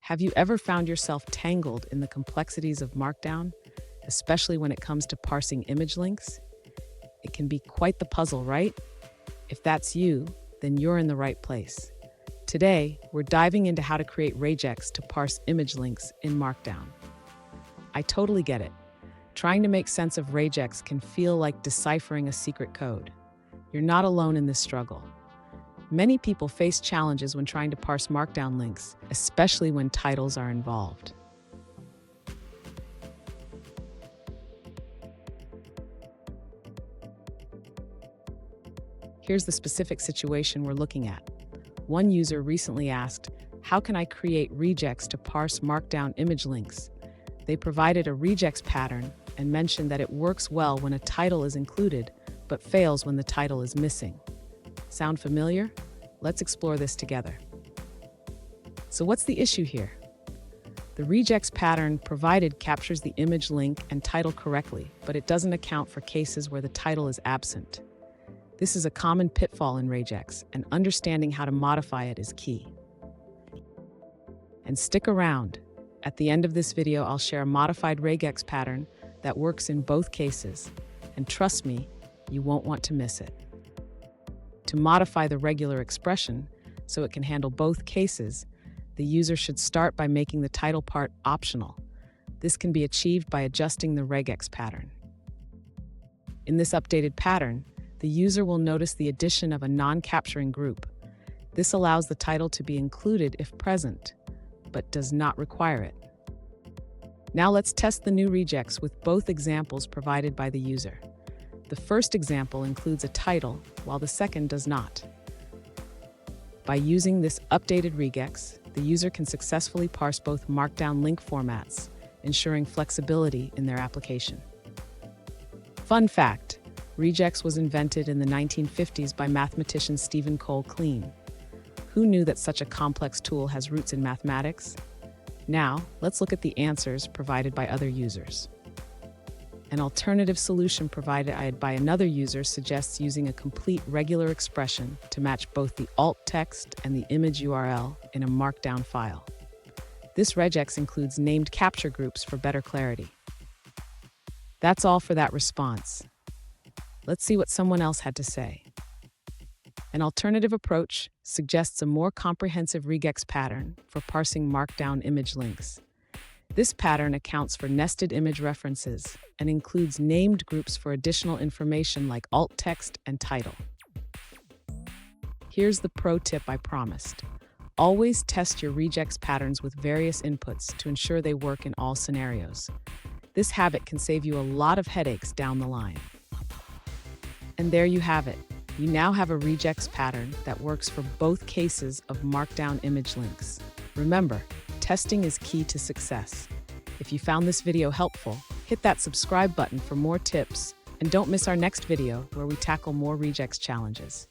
Have you ever found yourself tangled in the complexities of Markdown, especially when it comes to parsing image links? It can be quite the puzzle, right? If that's you, then you're in the right place. Today, we're diving into how to create Regex to parse image links in Markdown. I totally get it. Trying to make sense of Regex can feel like deciphering a secret code. You're not alone in this struggle. Many people face challenges when trying to parse Markdown links, especially when titles are involved. Here's the specific situation we're looking at. One user recently asked, "How can I create Regex to parse Markdown image links?" They provided a Regex pattern and mentioned that it works well when a title is included, but fails when the title is missing. Sound familiar? Let's explore this together. So what's the issue here? The Regex pattern provided captures the image link and title correctly, but it doesn't account for cases where the title is absent. This is a common pitfall in Regex, and understanding how to modify it is key. And stick around. At the end of this video, I'll share a modified Regex pattern that works in both cases. And trust me, you won't want to miss it. To modify the regular expression so it can handle both cases, the user should start by making the title part optional. This can be achieved by adjusting the Regex pattern. In this updated pattern, the user will notice the addition of a non-capturing group. This allows the title to be included if present, but does not require it. Now let's test the new Regex with both examples provided by the user. The first example includes a title, while the second does not. By using this updated Regex, the user can successfully parse both Markdown link formats, ensuring flexibility in their application. Fun fact: Regex was invented in the 1950s by mathematician Stephen Cole Kleene. Who knew that such a complex tool has roots in mathematics? Now, let's look at the answers provided by other users. An alternative solution provided by another user suggests using a complete regular expression to match both the alt text and the image URL in a Markdown file. This Regex includes named capture groups for better clarity. That's all for that response. Let's see what someone else had to say. An alternative approach suggests a more comprehensive Regex pattern for parsing Markdown image links. This pattern accounts for nested image references and includes named groups for additional information like alt text and title. Here's the pro tip I promised. Always test your Regex patterns with various inputs to ensure they work in all scenarios. This habit can save you a lot of headaches down the line. And there you have it. You now have a Regex pattern that works for both cases of Markdown image links. Remember, testing is key to success. If you found this video helpful, hit that subscribe button for more tips, and don't miss our next video where we tackle more Regex challenges.